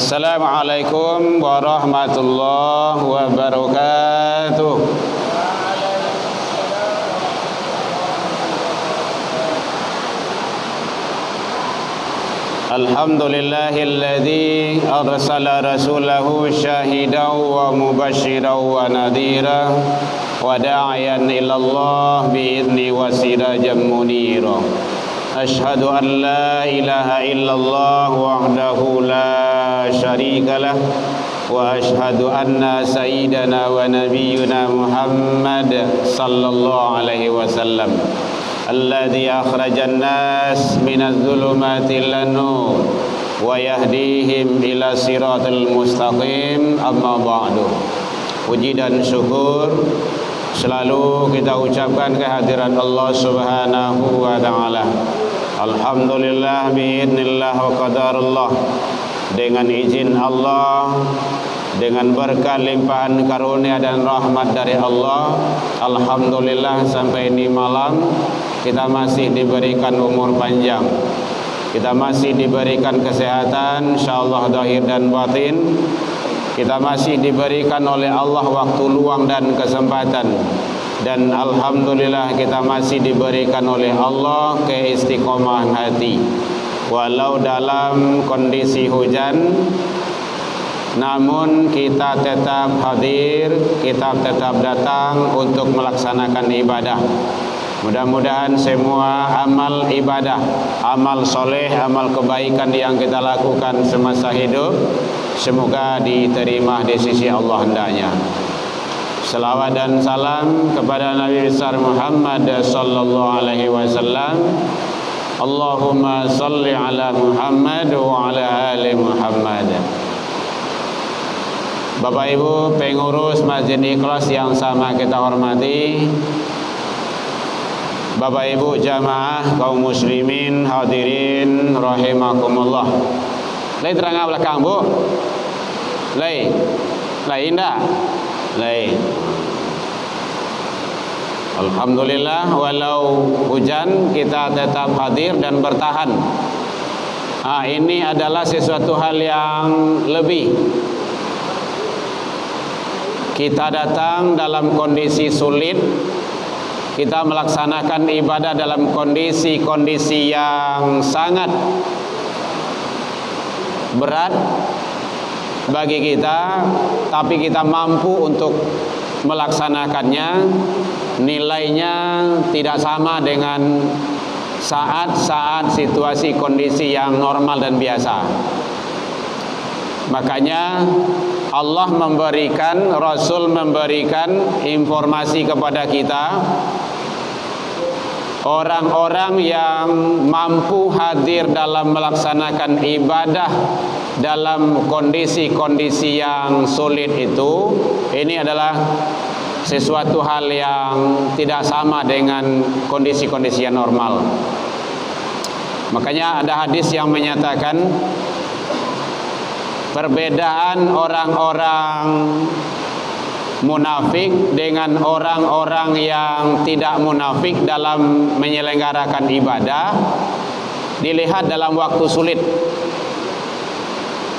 Assalamualaikum warahmatullahi wabarakatuh. Alhamdulillahilladzi arsala rasulahu syahidan wa mubasysyiran wa nadhira wa da'iyan ilallah bi'izni wa sirajan munira. Asyhadu an la ilaha illallah wahdahu la syarika lah wa asyhadu anna sayyidana wa nabiyyuna Muhammad sallallahu alaihi wasallam alladzi akhrajan nas minadz zulumati ilan nur wa yahdihim ila siratal mustaqim. Amma ba'du. Puji dan syukur selalu kita ucapkan kehadiran Allah Subhanahu wa taala. Alhamdulillah biidznillah wa qadarullah. Dengan izin Allah, dengan berkat limpahan karunia dan rahmat dari Allah, alhamdulillah sampai ini malam kita masih diberikan umur panjang. Kita masih diberikan kesehatan insyaallah zahir dan batin. Kita masih diberikan oleh Allah waktu luang dan kesempatan. Dan alhamdulillah kita masih diberikan oleh Allah keistiqomahan hati. Walau dalam kondisi hujan, namun kita tetap hadir, kita tetap datang untuk melaksanakan ibadah. Mudah-mudahan semua amal ibadah, amal soleh, amal kebaikan yang kita lakukan semasa hidup semoga diterima di sisi Allah hendaknya. Salawat dan salam kepada Nabi besar Muhammad sallallahu alaihi wasallam. Allahumma salli ala Muhammad wa ala ali Muhammad. Bapak Ibu pengurus Masjid Ikhlas yang sama kita hormati, Bapak Ibu jamaah kaum muslimin hadirin rahimakumullah. Lai terang belakang Bu. Lai indah. Lai. Alhamdulillah walau hujan kita tetap hadir dan bertahan. Ini adalah sesuatu hal yang lebih. Kita datang dalam kondisi sulit, kita melaksanakan ibadah dalam kondisi-kondisi yang sangat berat bagi kita, tapi kita mampu untuk melaksanakannya. Nilainya tidak sama dengan saat-saat situasi kondisi yang normal dan biasa. Makanya Allah memberikan, Rasul memberikan informasi kepada kita, orang-orang yang mampu hadir dalam melaksanakan ibadah dalam kondisi-kondisi yang sulit itu, ini adalah sesuatu hal yang tidak sama dengan kondisi-kondisi yang normal. Makanya ada hadis yang menyatakan perbedaan orang-orang munafik dengan orang-orang yang tidak munafik dalam menyelenggarakan ibadah dilihat dalam waktu sulit.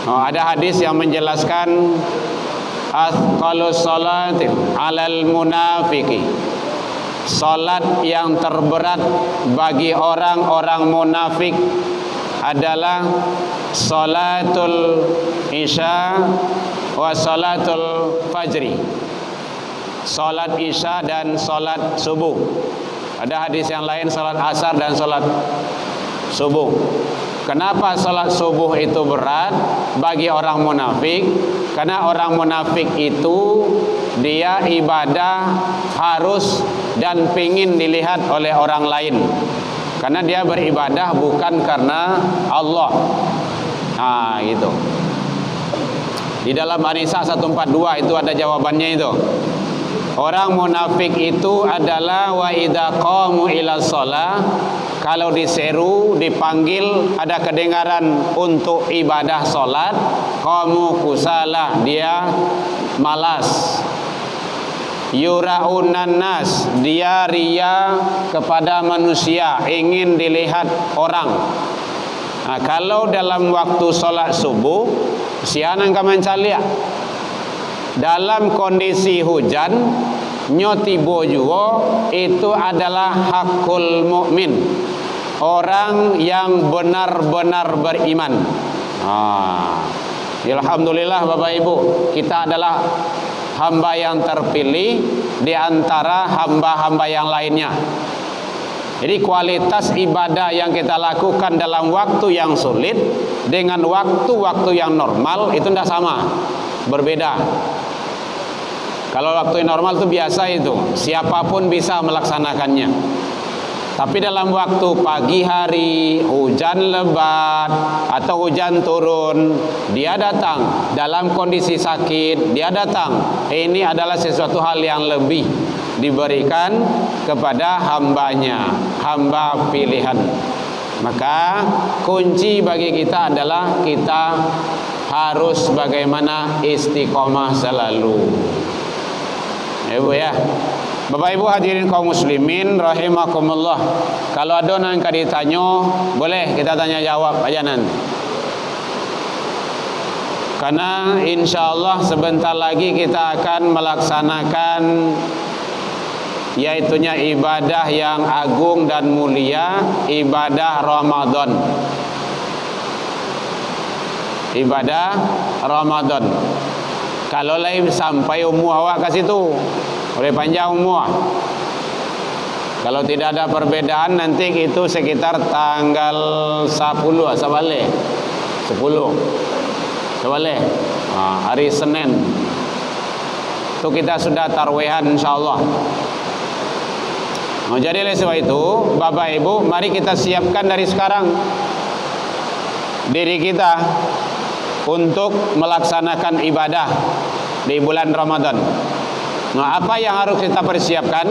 Ada hadis yang menjelaskan asqalus salati alal munafiqi, salat yang terberat bagi orang-orang munafik adalah salatul isya wa salatul fajri, salat isya dan salat subuh. Ada hadis yang lain salat asar dan salat subuh. Kenapa salat subuh itu berat bagi orang munafik? Karena orang munafik itu dia ibadah harus dan pingin dilihat oleh orang lain. Karena dia beribadah bukan karena Allah. Gitu. Di dalam An-Nisa 142 itu ada jawabannya itu. Orang munafik itu adalah wa idza qamu ila shalah, kalau diseru, dipanggil, ada kedengaran untuk ibadah salat, qamu kusalah, dia malas. Yuraunan nas, dia ria kepada manusia, ingin dilihat orang. Kalau dalam waktu salat subuh Sianan kamancalia dalam kondisi hujan nyotibo juo itu adalah hakul mukmin, orang yang benar-benar beriman. Alhamdulillah Bapak Ibu, kita adalah hamba yang terpilih di antara hamba-hamba yang lainnya. Jadi kualitas ibadah yang kita lakukan dalam waktu yang sulit dengan waktu-waktu yang normal itu tidak sama, berbeda. Kalau waktu yang normal itu biasa, itu siapapun bisa melaksanakannya. Tapi dalam waktu pagi hari, hujan lebat atau hujan turun, dia datang dalam kondisi sakit, dia datang. Ini adalah sesuatu hal yang lebih diberikan kepada hambanya, hamba pilihan. Maka kunci bagi kita adalah kita harus bagaimana istiqomah selalu. Ya Bu ya. Bapak Ibu hadirin kaum muslimin rahimakumullah. Kalau ada yang ditanya, boleh kita tanya jawab aja nanti. Karena insya Allah sebentar lagi kita akan melaksanakan yaitunya ibadah yang agung dan mulia, ibadah Ramadan. Ibadah Ramadan. Kalau lain sampai umur awak ke situ, oleh panjang umur. Kalau tidak ada perbedaan nanti itu sekitar tanggal 10 sabale. 10 sabale. Hari Senin. Itu kita sudah tarwehan insyaallah. Jadi oleh sebab itu, Bapak Ibu, mari kita siapkan dari sekarang diri kita untuk melaksanakan ibadah di bulan Ramadan. Nah, apa yang harus kita persiapkan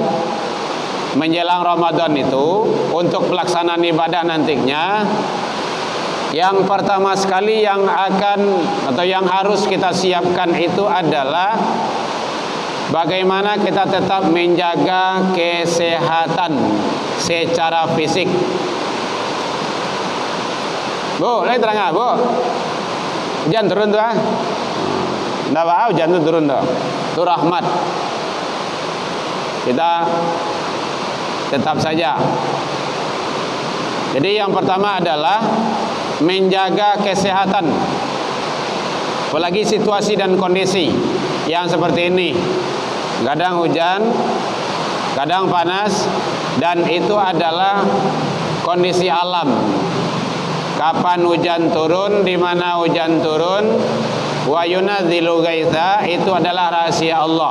menjelang Ramadan itu untuk pelaksanaan ibadah nantinya? Yang pertama sekali yang akan atau yang harus kita siapkan itu adalah bagaimana kita tetap menjaga kesehatan secara fisik. Bu, lagi terang Bu. Hujan turun tuh Nggak apa, hujan tuh turun tuh. Itu rahmat. Kita tetap saja. Jadi yang pertama adalah menjaga kesehatan. Apalagi situasi dan kondisi yang seperti ini. Kadang hujan, kadang panas, dan itu adalah kondisi alam. Kapan hujan turun, di mana hujan turun, wa yunazzilu ghaitha, itu adalah rahasia Allah.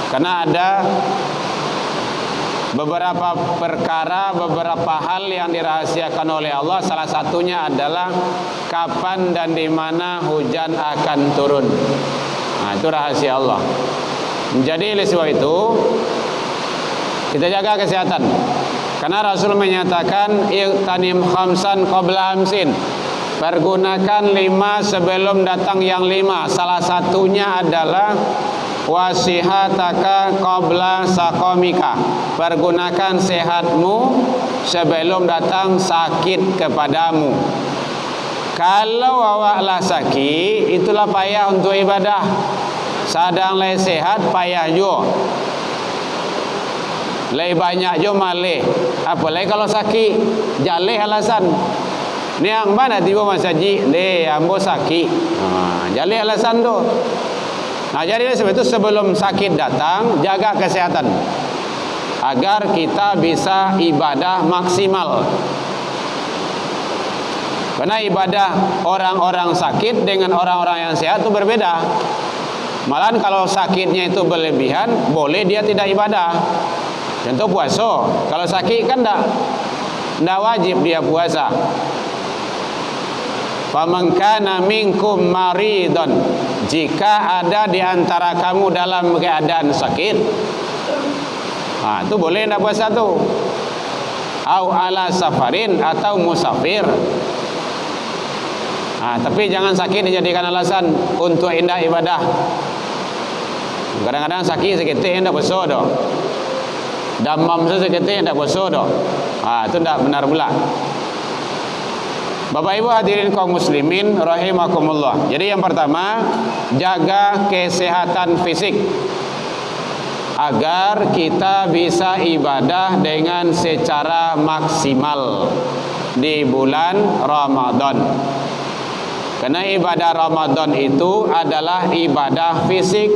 Karena ada beberapa perkara, beberapa hal yang dirahasiakan oleh Allah. Salah satunya adalah kapan dan di mana hujan akan turun. Nah, itu rahasia Allah. Jadi oleh sebab itu kita jaga kesehatan. Karena Rasul menyatakan iqtanim khamsan qabla hamsin. Pergunakan 5 sebelum datang yang 5. Salah satunya adalah wasihataka qabla saqamika. Pergunakan sehatmu sebelum datang sakit kepadamu. Kalau awaklah sakit, itulah payah untuk ibadah. Sadang lay sehat payah jo. Lay banyak jo malih. Apalagi kalau sakit, jaleh alasan. Ni yang mana tiba masaji, le ambo sakit. Jaleh alasan tu. Nah, jadi sebab itu sebelum sakit datang, jaga kesehatan agar kita bisa ibadah maksimal. Karena ibadah orang-orang sakit dengan orang-orang yang sehat itu berbeda. Malahan kalau sakitnya itu berlebihan, boleh dia tidak ibadah. Contoh puasa, kalau sakit kan tidak wajib dia puasa. Faman kana minkum maridun, jika ada di antara kamu dalam keadaan sakit, itu boleh tidak puasa tuh. Au ala safarin, atau musafir. Tapi jangan sakit dijadikan alasan untuk indah ibadah. Kadang-kadang sakit seketik tidak puasa doh. Damam seketik tidak puasa doh. Itu tidak benar pula. Bapak Ibu hadirin kaum muslimin rahimakumullah. Jadi yang pertama, jaga kesehatan fisik agar kita bisa ibadah dengan secara maksimal di bulan Ramadan. Karena ibadah Ramadan itu adalah ibadah fisik.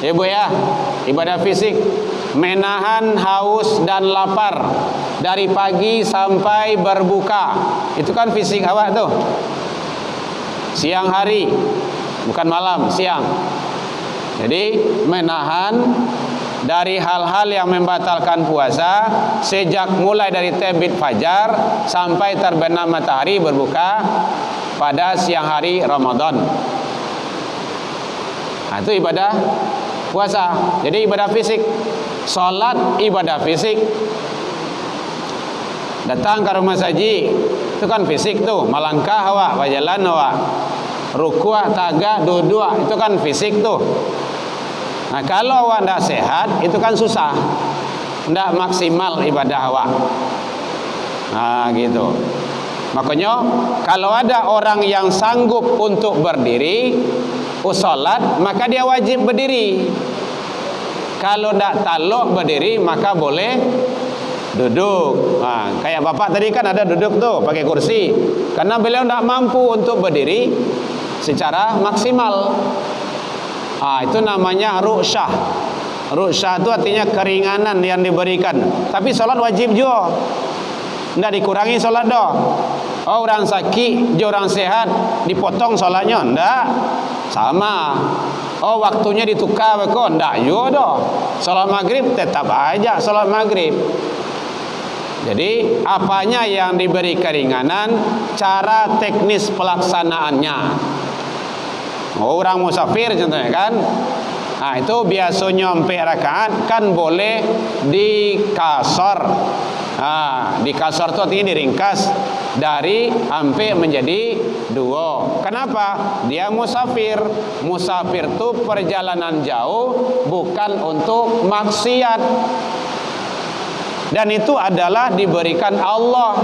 Ya Bu ya, ibadah fisik, menahan haus dan lapar dari pagi sampai berbuka. Itu kan fisik awak tuh. Siang hari, bukan malam, siang. Jadi menahan dari hal-hal yang membatalkan puasa sejak mulai dari terbit fajar sampai terbenam matahari berbuka pada siang hari Ramadan. Nah, itu ibadah puasa. Jadi ibadah fisik. Salat ibadah fisik. Datang ke rumah saji itu kan fisik tuh, melangkah awak, berjalan awak, ruku', tagak, duduk, itu kan fisik tuh. Nah, kalau awak tidak sehat, itu kan susah, tidak maksimal ibadah awak. Nah, gitu. Makanya kalau ada orang yang sanggup untuk berdiri salat, maka dia wajib berdiri. Kalau tidak taluk berdiri, maka boleh duduk. Nah, kayak bapak tadi kan ada duduk tuh pakai kursi, karena beliau tidak mampu untuk berdiri secara maksimal. Itu namanya ru'syah. Ru'syah itu artinya keringanan yang diberikan. Tapi sholat wajib juga, tidak dikurangi sholat dah. Orang sakit, orang sehat dipotong sholatnya, tidak sama. Waktunya ditukar kok, tidak juga dah. Sholat maghrib tetap aja sholat maghrib. Jadi apanya yang diberi keringanan, cara teknis pelaksanaannya. Orang musafir contohnya kan, nah itu biasanya 4 rakaat kan boleh dikasar. Dikasar itu artinya diringkas dari sampai menjadi 2. Kenapa? Dia musafir. Musafir itu perjalanan jauh, bukan untuk maksiat. Dan itu adalah diberikan Allah.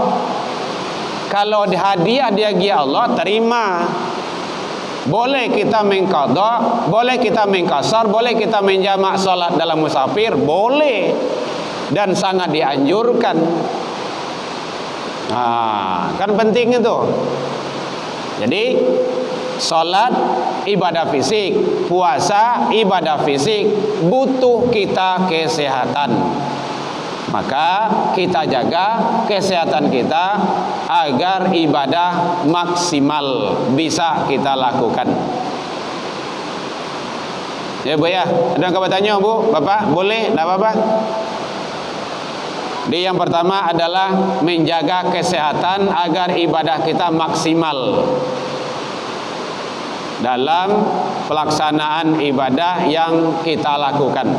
Kalau hadiah dia Allah, terima. Boleh kita mengqadha, boleh kita mengkasar, boleh kita menjamak salat dalam musafir, boleh. Dan sangat dianjurkan. Kan penting itu. Jadi salat ibadah fisik, puasa ibadah fisik, butuh kita kesehatan. Maka kita jaga kesehatan kita agar ibadah maksimal bisa kita lakukan. Ya Bu ya, ada yang bertanya Bu, Bapak, boleh? Tidak apa-apa. Di yang pertama adalah menjaga kesehatan agar ibadah kita maksimal dalam pelaksanaan ibadah yang kita lakukan.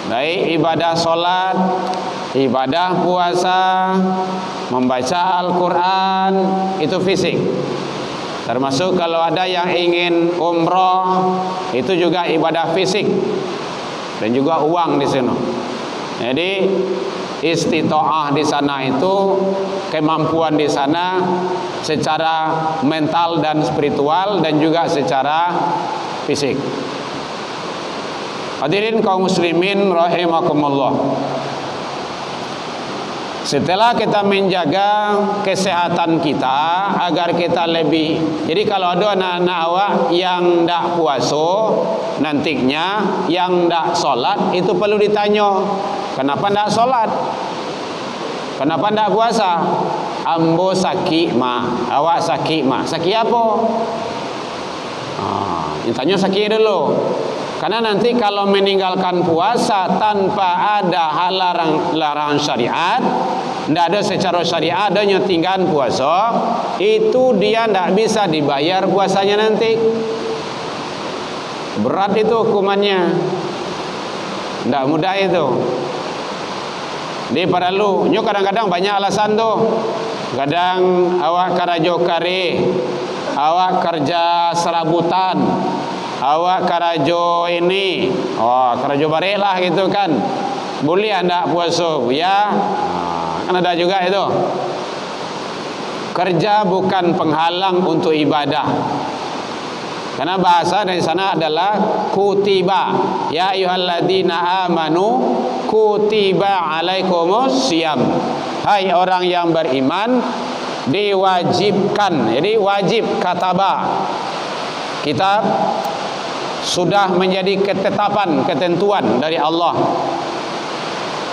Baik ibadah solat, ibadah puasa, membaca Al-Quran, itu fisik. Termasuk kalau ada yang ingin umroh, itu juga ibadah fisik. Dan juga uang di sini. Jadi istita'ah di sana itu kemampuan di sana secara mental dan spiritual dan juga secara fisik. Hadirin kaum muslimin rahimakumullah. Setelah kita menjaga kesehatan kita agar kita lebih, jadi kalau ada anak-anak awak yang tidak puasa nantinya, yang tidak solat, itu perlu ditanya, kenapa tidak solat, kenapa tidak puasa? Ambo sakit mah, awak sakit mah, sakit apa? Tanya sakit dulu. Karena nanti kalau meninggalkan puasa tanpa ada larangan syariat, tidak ada secara syariat adanya tinggalkan puasa, itu dia tidak bisa dibayar puasanya nanti. Berat itu hukumannya, tidak mudah itu. Di paralu, nyo kadang-kadang banyak alasan tuh. Kadang awak karajo kare, awak kerja serabutan, awak karajo ini, karajo barek lah gitu kan. Boleh anda puasa ya? Kan ada juga itu. Kerja bukan penghalang untuk ibadah. Karena bahasa dari sana adalah kutiba. Ya ayyuhalladzina amanu kutiba alaikumus siyam. Hai orang yang beriman, diwajibkan. Jadi wajib kataba. Kita sudah menjadi ketetapan, ketentuan dari Allah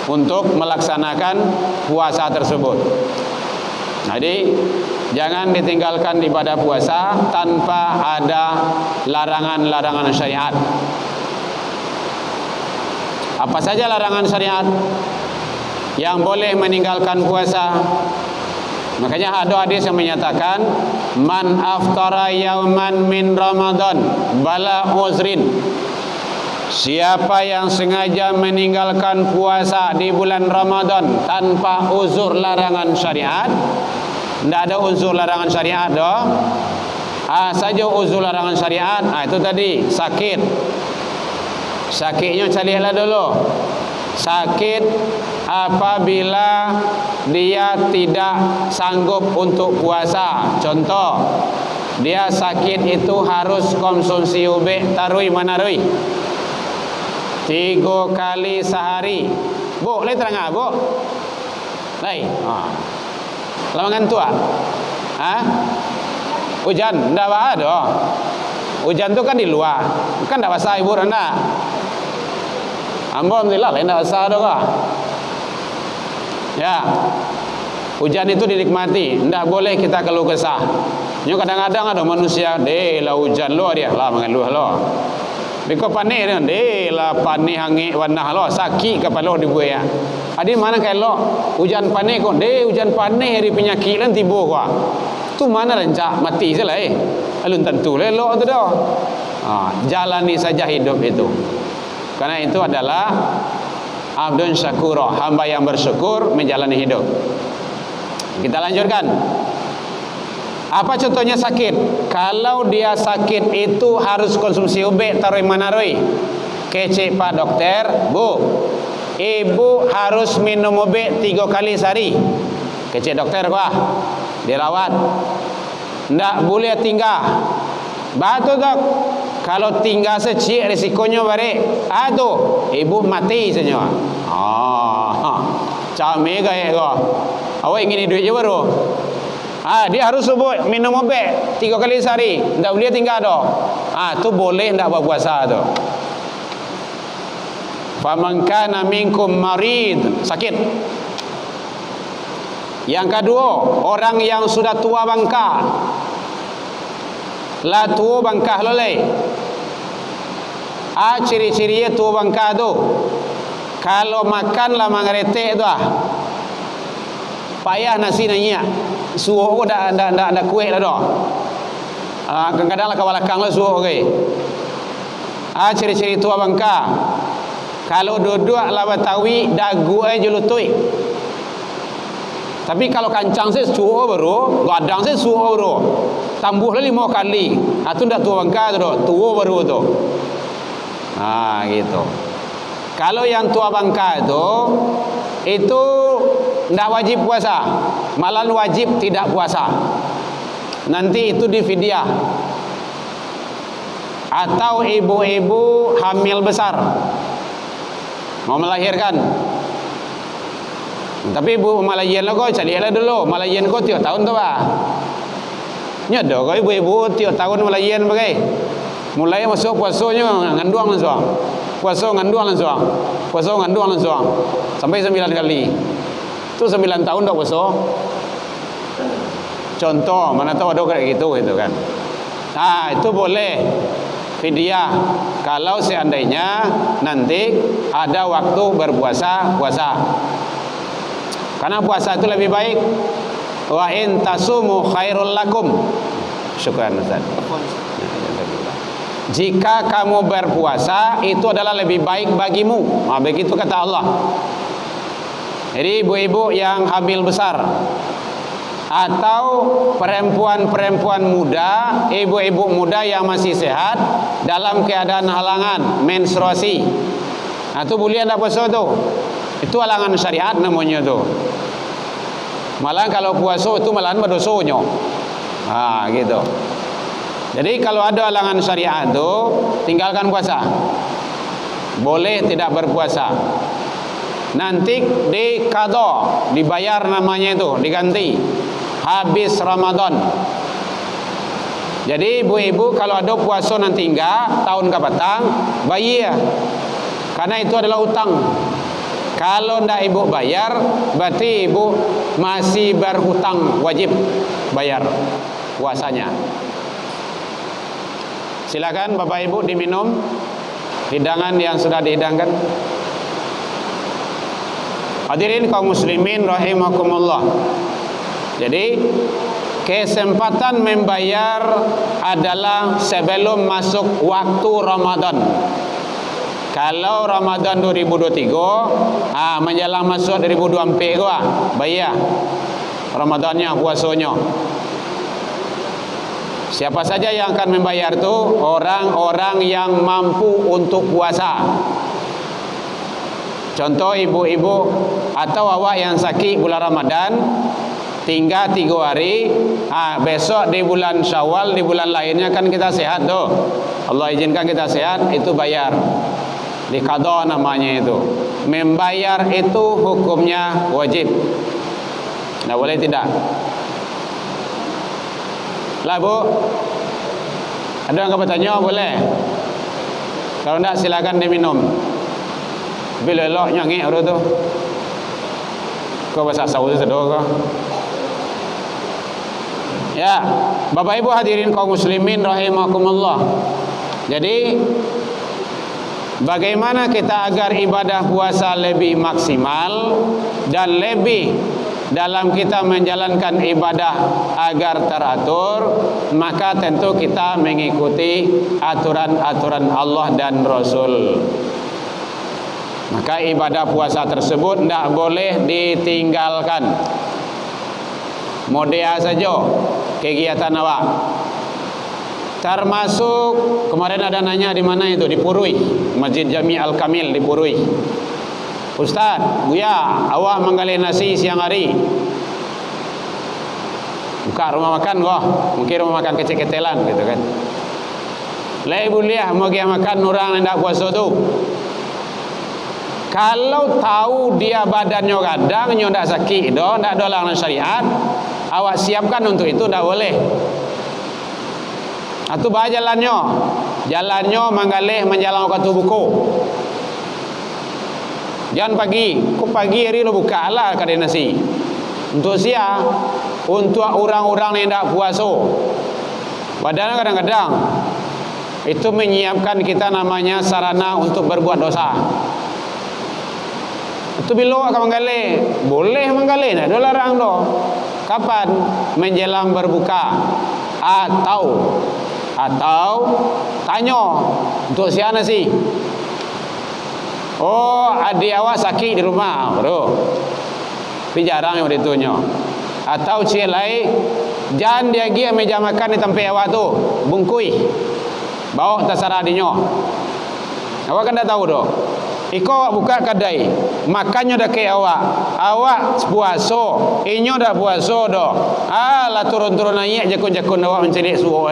untuk melaksanakan puasa tersebut. Jadi jangan ditinggalkan ibadah puasa tanpa ada larangan-larangan syariat. Apa saja larangan syariat yang boleh meninggalkan puasa? Makanya ada hadis yang menyatakan man aftara yauman min Ramadan bala uzrin. Siapa yang sengaja meninggalkan puasa di bulan Ramadan tanpa uzur larangan syariat, tidak ada uzur larangan syariat doh. Saja uzur larangan syariat, itu tadi sakit. Sakitnya carilah dulu. Sakit apabila dia tidak sanggup untuk puasa. Contoh, dia sakit itu harus konsumsi ubek tarui manarui 3 kali sehari. Bu, boleh terang bu? Lai. Lawangan tua. Hujan, ndak ada. Hujan tu kan di luar. Kan ndak basah ibu anda. Alhamdulillah lain ndak basah doa. Ya. Hujan itu dinikmati, ndak boleh kita keluh kesah. Nyo kadang-kadang ada manusia, lah hujan lo dia, lah mengeluh lo. Biko panik dia, lah panik hangi warna lo, sakit kepala di buaya. Adi mana kalau hujan panik kok, hujan panik hari penyakit lan tiba kok. Tu mana rancak mati salah alun tentu le lo tu dah. Jalani saja hidup itu. Karena itu adalah abdun syakura, hamba yang bersyukur menjalani hidup. Kita lanjutkan. Apa contohnya sakit? Kalau dia sakit itu harus konsumsi ubek taruh manaroi. Kece Pak Dokter, Bu. Ibu harus minum ubek 3 kali sehari. Kece dokter gua. Dirawat. Ndak boleh tinggal. Batu dok. Kalau tinggal secik risikonya bare. Aduh, ibu mati saja. Came gaya kau. Awak ingin duit je baru. Dia harus subuh minum obat 3 kali sehari. Ndak boleh tinggal dah. Tu boleh ndak berpuasa tu. Faman kana minkum marid, sakit. Yang kedua, orang yang sudah tua bangka. La tua bangka lolai. Ciri-cirinya tua bangka tu. Kalau makan lah mangrete tu payah nasi nanya. Suruh aku dah kuih dah dah. Kadang-kadang lah kawalakang lah suruh okay. Ciri-ciri tua bangka. Kalau duduk lah batawi dagu aja lutui. Tapi kalau kancang saya suruh baru, gadang saya suruh baru. Tambuh lah 5 kali. Itu ndak tua bangka tu, tua baru tu. Gitu. Kalau yang tua bangka itu ndak wajib puasa, malah wajib tidak puasa. Nanti itu difidyah. Atau ibu-ibu hamil besar mau melahirkan. Tapi ibu malayan lah kau carilah dulu. Malayan kau 3 tahun tu bah. Nyodo kau ibu-ibu 3 tahun malayan bagai. Mulai masuk puasanya nganduang langsung. Puasa nganduang langsung. Puasa nganduang langsung. Sampai 9 kali. Itu 9 tahun dah puasa. Contoh, mana tahu ada kayak gitu kan. Itu boleh fidyah kalau seandainya nanti ada waktu berpuasa. Karena puasa itu lebih baik. Wa in tasumu khairul lakum. Syukran Ustaz. Jika kamu berpuasa itu adalah lebih baik bagimu. Begitu kata Allah. Jadi ibu-ibu yang hamil besar atau perempuan-perempuan muda, ibu-ibu muda yang masih sehat dalam keadaan halangan menstruasi, itu boleh anda puasa tu. Itu halangan syariat namanya tu. Malah kalau puasa itu malahan berdosanya. Gitu. Jadi kalau ada halangan syariat itu, tinggalkan puasa. Boleh tidak berpuasa. Nanti diqadha, dibayar namanya itu, diganti habis Ramadan. Jadi ibu-ibu kalau ada puasa nanti enggak, tahun ke petang, bayar. Karena itu adalah utang. Kalau ndak ibu bayar, berarti ibu masih berhutang, wajib bayar puasanya. Silakan Bapak Ibu diminum hidangan yang sudah dihidangkan. Hadirin kaum muslimin rahimakumullah. Jadi kesempatan membayar adalah sebelum masuk waktu Ramadan. Kalau Ramadan 2023, menjelang masuk 2024 gua bayar Ramadannya, puasanya. Siapa saja yang akan membayar itu? Orang-orang yang mampu untuk puasa. Contoh ibu-ibu atau awak yang sakit bulan Ramadan, tinggal 3 hari, besok di bulan Syawal, di bulan lainnya kan kita sehat tuh. Allah izinkan kita sehat, itu bayar. Diqadha namanya itu. Membayar itu hukumnya wajib. Tidak boleh tidak. Lah Bu, ada yang bertanya boleh? Kalau tidak silakan diminum. Bila elok nyangik orang tu. Kau bahasa Saudi sedor kau. Ya, Bapak Ibu hadirin kaum muslimin rahimakumullah. Jadi bagaimana kita agar ibadah puasa lebih maksimal dan lebih dalam kita menjalankan ibadah agar teratur, maka tentu kita mengikuti aturan-aturan Allah dan Rasul. Maka ibadah puasa tersebut tidak boleh ditinggalkan. Modea saja kegiatan awak. Termasuk kemarin ada nanya di mana itu, di Purui, Masjid Jami Al-Kamil di Purui. Ustaz, Buya, awak menggali nasi siang hari. Buka rumah makan kok, mungkin rumah makan kecil-kecilan gitu kan. Lai buliah mau dia makan orang yang tak puasa tu. Kalau tahu dia badannya kadang ndak sakit dah, ndak ada halangan syariat, awak siapkan untuk itu, ndak boleh. Atau bah jalannya manggalih menjalang waktu buku. Jangan pagi, kok pagi hari lo buka lah kedai nasi. Untuk siapa? Untuk orang-orang yang tidak puasa. Padahal kadang-kadang itu menyiapkan kita namanya sarana untuk berbuat dosa. Itu bila akan menggalih, boleh menggalih, tidak ada larang doh. Kapan? Menjelang berbuka. Atau tanya untuk siapa nasi. Oh, adik awak sakit di rumah, bro. Tapi jarang yang ditanya. Atau cilai, jangan dia pergi meja makan di tempat awak tu, bungkui, bawa terserah adiknya. Awak kan dah tahu doh. Iko awak buka kedai, makannya dah ke awak puasa, inyo dah puasa doh. Lah turun-turun naik jakun-jakun awak mencari suhu.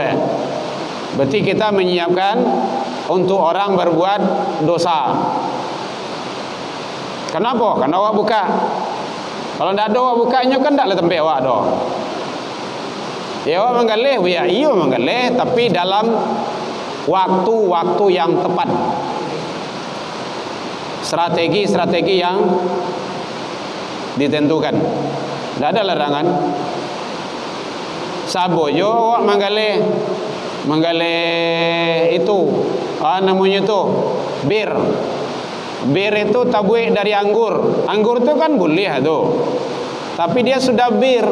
Berarti kita menyiapkan untuk orang berbuat dosa. Kenapa? Karena awak buka. Kalau tidak ada awak bukanya kan tidak ada tempat awak dah. Ya awak menggalih, ya iya menggalih, tapi dalam waktu-waktu yang tepat. Strategi-strategi yang ditentukan. Tidak ada larangan. Saboyo awak menggalih itu, namanya itu bir. Bir itu tabuik dari anggur. Anggur itu kan boleh tu. Tapi dia sudah bir,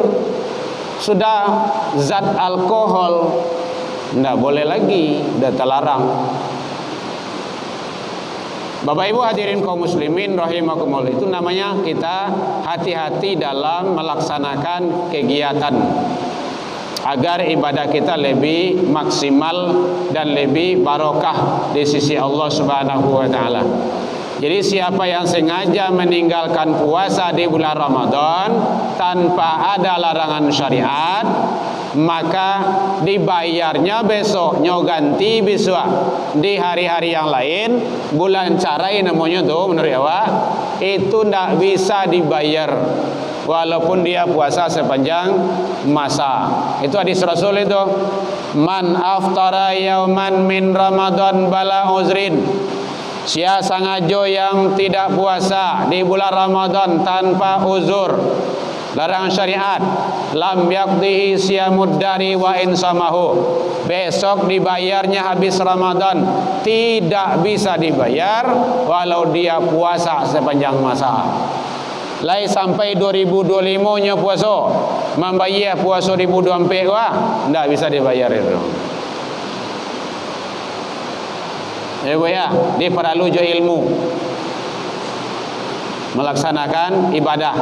sudah zat alkohol, tidak boleh lagi, sudah terlarang. Bapak Ibu hadirin kaum muslimin rahimakumullah, itu namanya kita hati-hati dalam melaksanakan kegiatan agar ibadah kita lebih maksimal dan lebih barokah di sisi Allah Subhanahu wa taala. Jadi siapa yang sengaja meninggalkan puasa di bulan Ramadan tanpa ada larangan syariat, maka dibayarnya besoknya ganti besok di hari-hari yang lain. Bulan carai namanya tuh menurut awak, itu tidak bisa dibayar walaupun dia puasa sepanjang masa. Itu hadis Rasul itu, man aftara yauman min Ramadan bala uzrin, sia sangajo yang tidak puasa di bulan Ramadan tanpa uzur, larangan syariat, lam yaqdihi siyamud dari wa insamahu, besok dibayarnya habis Ramadan, tidak bisa dibayar walau dia puasa sepanjang masa. Lai sampai 2025 nya puasa, membayar puasa 2024 wah, tidak bisa dibayar itu. Ya, dia perlu jo ilmu melaksanakan ibadah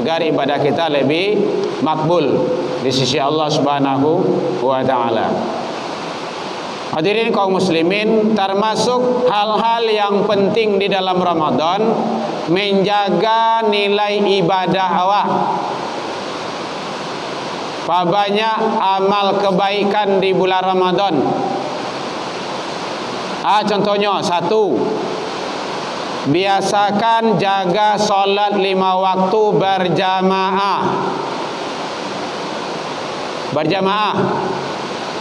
agar ibadah kita lebih makbul di sisi Allah Subhanahu wa taala. Hadirin kaum muslimin, termasuk hal-hal yang penting di dalam Ramadan menjaga nilai ibadah awak. Banyak amal kebaikan di bulan Ramadan. Contohnya, satu, biasakan jaga solat 5 waktu berjamaah.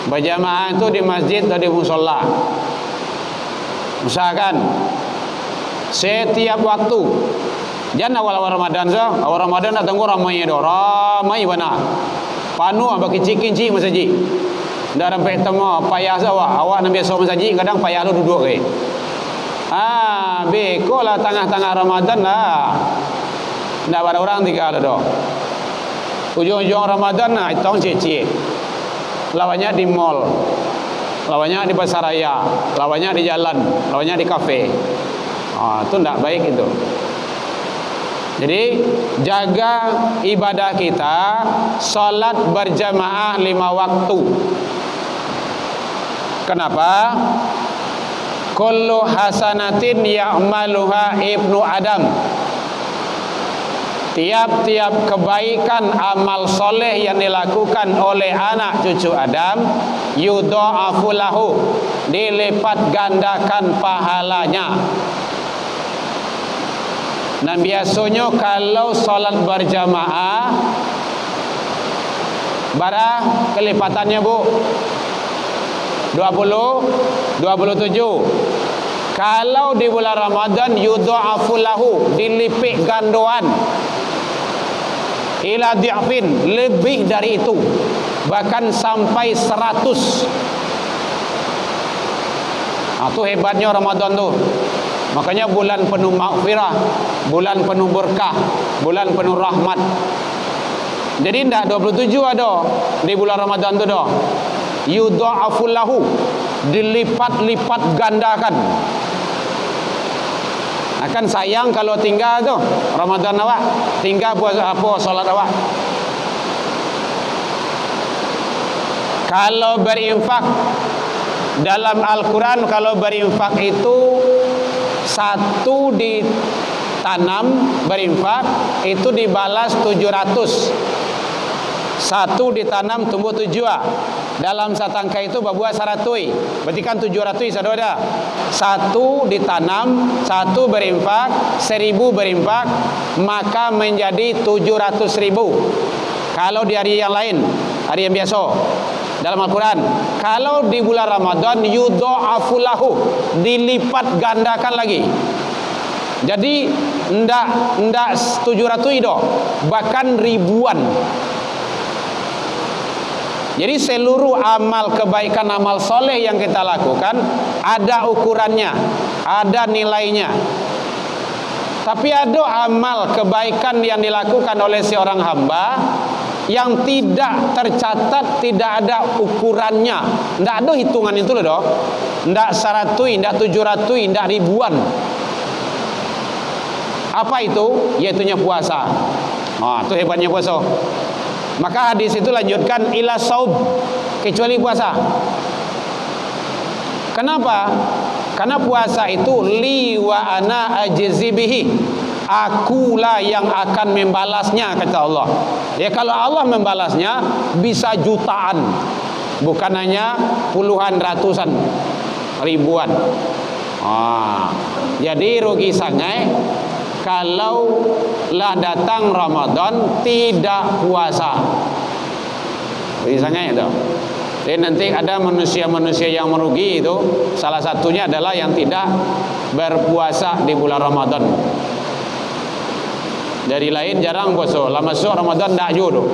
Berjamaah itu di masjid atau di musola. Usahakan setiap waktu. Jangan awal-awal Ramadan saja. Awal Ramadan datang ramai do, ramai benar. Panu bagi kinci masjid. Dah sampai tengah payah awak nak biasa masjid, kadang payah lu duduk ke. Beko lah tengah-tengah Ramadan lah. Ndak ada orang tinggal dah. Ujung-ujung Ramadan nah itong cicik. Lawannya di mall. Lawannya di pasar raya, lawannya di jalan, lawannya di kafe. Itu ndak baik itu. Jadi jaga ibadah kita, salat berjamaah 5 waktu. Kenapa? Kullu hasanatin ya'maluha ibnu Adam. Tiap-tiap kebaikan amal soleh yang dilakukan oleh anak cucu Adam, yudha'afu lahu, dilipat gandakan pahalanya. Dan biasanya kalau salat berjamaah, berapa kelipatannya bu? 27. Kalau di bulan Ramadan yudha'afu lahu, dilipik gandoan ila di'fin, lebih dari itu, bahkan sampai 100. Itu hebatnya Ramadan tuh. Makanya bulan penuh maghfirah, bulan penuh berkah, bulan penuh rahmat. Jadi tidak 27 ada di bulan Ramadan tu dah. Yudha'afu lahu, dilipat-lipat gandakan. Akan sayang kalau tinggal tu Ramadan awak, tinggal puasa apa solat awak. Kalau berinfak dalam Al-Quran, kalau berinfak itu satu ditanam berinfak itu dibalas 700. Satu ditanam tumbuh 7. Dalam satu angka itu berbuah 100. Berarti kan 700 saudara. Satu ditanam, satu berinfak, 1000 berinfak, maka menjadi 700.000. Kalau di hari yang lain, hari yang biasa dalam Al-Quran. Kalau di bulan Ramadan yudha'afu lahu, dilipat gandakan lagi. Jadi ndak 700 itu, bahkan ribuan. Jadi seluruh amal kebaikan, amal soleh yang kita lakukan ada ukurannya, ada nilainya. Tapi ada amal kebaikan yang dilakukan oleh seorang hamba yang tidak tercatat, tidak ada ukurannya, tidak ada hitungan itu loh, tidak 100, tidak 700, tidak ribuan. Apa itu? Yaitunya puasa. Itu hebatnya puasa. Maka hadis itu lanjutkan ila saum, kecuali puasa. Kenapa? Karena puasa itu li wa ana ajzi bihi. Akulah yang akan membalasnya, kata Allah. Ya, kalau Allah membalasnya bisa jutaan, bukan hanya puluhan, ratusan, ribuan. Jadi rugi sangai kalau lah datang Ramadan tidak puasa. Rugi sangai itu. Jadi nanti ada manusia-manusia yang merugi itu, salah satunya adalah yang tidak berpuasa di bulan Ramadan. Dari lain jarang puasa, lah masuk Ramadan tak jodoh.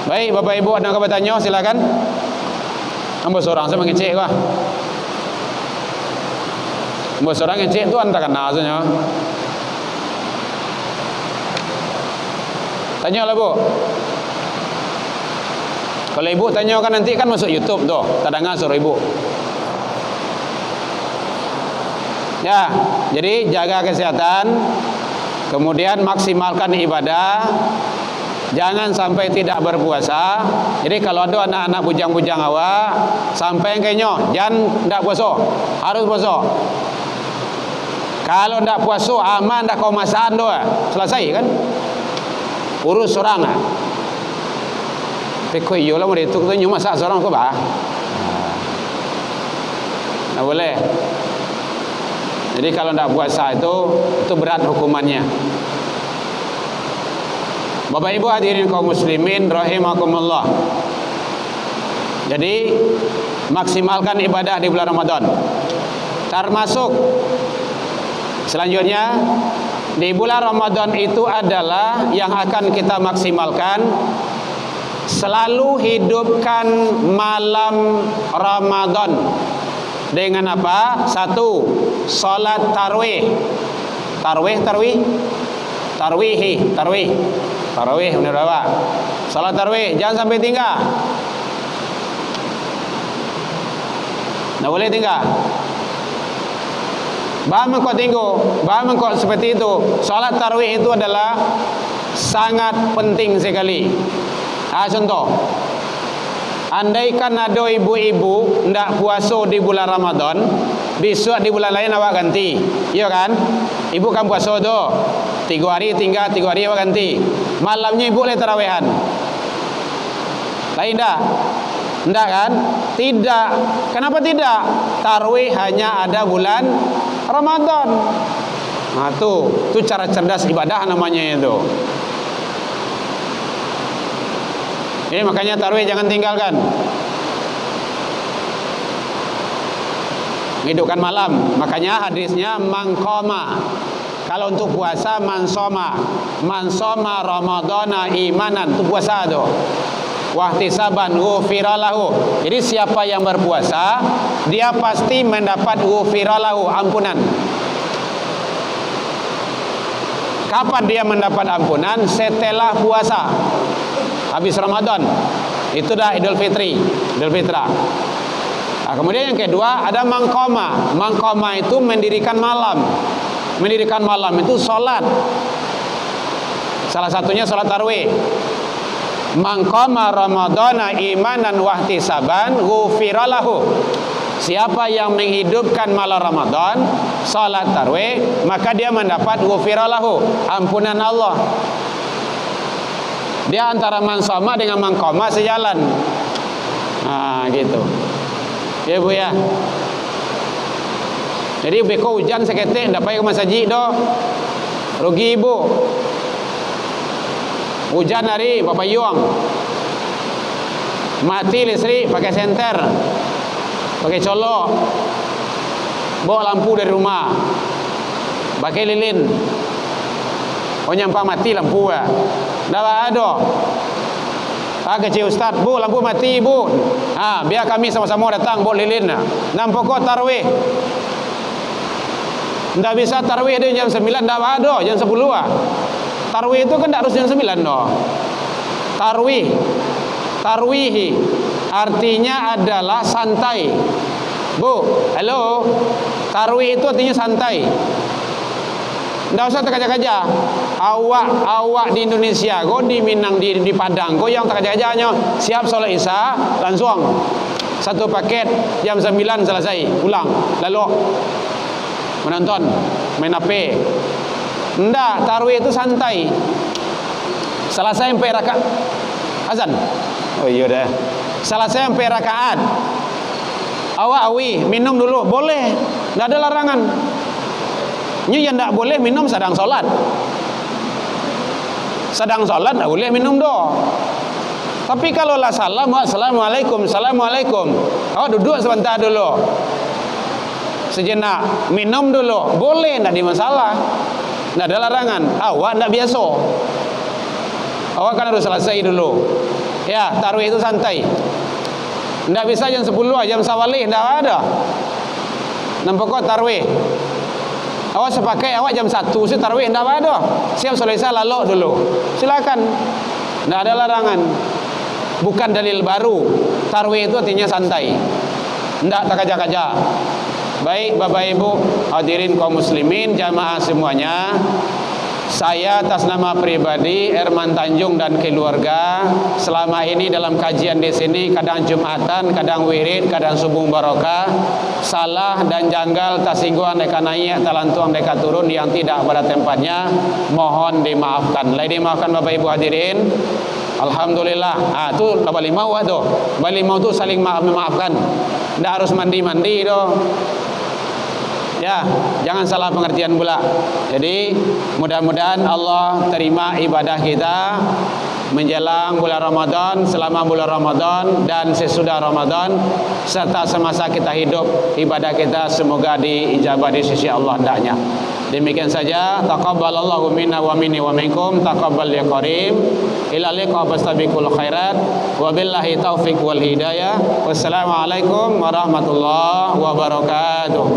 Baik, Bapak Ibu ada yang bertanya, silakan. Ambo seorang saya mengecek kah? Ambo seorang ngecek tu anta kenal saja. Tanyalah Bu. Kalau Ibu tanya kan nanti kan masuk YouTube tuh, tadangan suruh Ibu. Ya, jadi jaga kesehatan, kemudian maksimalkan ibadah, jangan sampai tidak berpuasa. Jadi kalau ada anak-anak bujang-bujang awak sampai kayaknya jangan tidak puasa, harus puasa. Kalau tidak puasa aman, tidak kau masaan doa, selesai kan? Urus orang lah. Tapi kau iyalah mau itu tu nyuma masak seorang kau bah. Tidak boleh. Jadi kalau tidak puasa itu berat hukumannya. Bapak Ibu hadirin kaum muslimin rahimakumullah. Jadi maksimalkan ibadah di bulan Ramadan. Termasuk selanjutnya di bulan Ramadan itu adalah yang akan kita maksimalkan, selalu hidupkan malam Ramadan dengan apa? Satu, salat tarawih. Tarawih benar apa? Salat tarawih jangan sampai tinggal. Tak boleh tinggal. Bahkan kau seperti itu. Salat tarawih itu adalah sangat penting sekali. Contoh, andaikan ada ibu-ibu tidak puasa di bulan Ramadan, besok di bulan lain awak ganti, iya kan? Ibu kan puasa tu 3 hari, tinggal 3 hari awak ganti. Malamnya ibu boleh tarawehan. Lain dah? Tidak kan? Tidak. Kenapa tidak? Tarawih hanya ada bulan Ramadan. Nah tu cara cerdas ibadah namanya itu. Ini makanya tarawih jangan tinggalkan. Hidupkan malam. Makanya hadisnya mangkoma. Kalau untuk puasa mansoma Ramadana imanan, itu puasa tu. Wahtisaban ghufiralahu. Jadi siapa yang berpuasa, dia pasti mendapat ghufiralahu, ampunan. Kapan dia mendapat ampunan? Setelah puasa. Habis Ramadan. Itu dah Idul Fitrah. Nah, kemudian yang kedua ada mangkoma. Mangkoma itu mendirikan malam. Mendirikan malam itu salat. Salah satunya salat tarawih. Mangkoma Ramadana imanan wahtisaban ghufiralahu. Siapa yang menghidupkan malam Ramadan, salat tarawih, maka dia mendapat ghufiralahu, ampunan Allah. Dia antara mansoma dengan mangkoma sejalan. Nah, gitu. Ya Bu ya. Jadi beko hujan seketik ndak payah ke masjid doh. Rugi ibu. Hujan hari Bapak Yuang. Mati listrik pakai senter. Pakai colok. Bawa lampu dari rumah. Pakai lilin. Oh nyampak mati lampu ya. Dah ada. Kecil Ustaz, Bu lampu mati Bu. Biar kami sama-sama datang bawa lilin. Nampak kau tarawih. Tidak bisa tarawih dia jam 9, tidak ada jam 10 lah. Tarawih itu kan tidak harus jam 9 doh. Tarwihi artinya adalah santai. Bu, halo. Tarawih itu artinya santai. Tidak usah terkaja-kaja. Awak di Indonesia, kau di Minang, di Padang, kau yang terkaja-kajanya siap sholat isya langsung satu paket jam 9 selesai, pulang, lalu menonton, main HP. Enggak, tarawih itu santai. Selesai sampai rakaat azan. Oh iya dah. Selesai sampai rakaat. Awi minum dulu, boleh. Enggak ada larangan. Ini yang enggak boleh minum sedang solat. Sedang solat enggak boleh minum doh. Tapi kalau lah salam, assalamualaikum, assalamualaikum. Oh duduk sebentar dulu. Sejenak, minum dulu, boleh, enggak ada masalah. Enggak ada larangan. Awak enggak biasa. Awak kan harus selesai dulu. Ya, tarawih itu santai. Enggak bisa jam 10, jam sawalih, enggak ada. Nampak kok tarawih. Awak sepakai awak jam 1 sih tarawih enggak ada. Siap selesai lalu dulu. Silakan. Enggak ada larangan. Bukan dalil baru. Tarawih itu artinya santai. Enggak terkaja-kaja. Baik Bapak Ibu hadirin kaum muslimin jamaah semuanya, saya atas nama pribadi Herman Tanjung dan keluarga selama ini dalam kajian di sini kadang Jumatan, kadang wirid, kadang subuh barokah, salah dan janggal tasingguan deka naik, talantuang deka turun yang tidak pada tempatnya, mohon dimaafkan. Lai dimaafkan Bapak Ibu hadirin. Alhamdulillah. Itu balik mau tu. Balik mau tu saling memaafkan. Tidak harus mandi-mandi tu. Ya, jangan salah pengertian pula. Jadi mudah-mudahan Allah terima ibadah kita menjelang bulan Ramadan, selama bulan Ramadan dan sesudah Ramadan, serta semasa kita hidup, ibadah kita semoga diijabah di sisi Allah hendaknya. Demikian saja, taqabbalallahu minna wa minni wa minkum, taqabbal ya karim. Ila liqa fastabiqul khairat, wa billahi taufiq wal hidayah. Wassalamualaikum warahmatullahi wabarakatuh.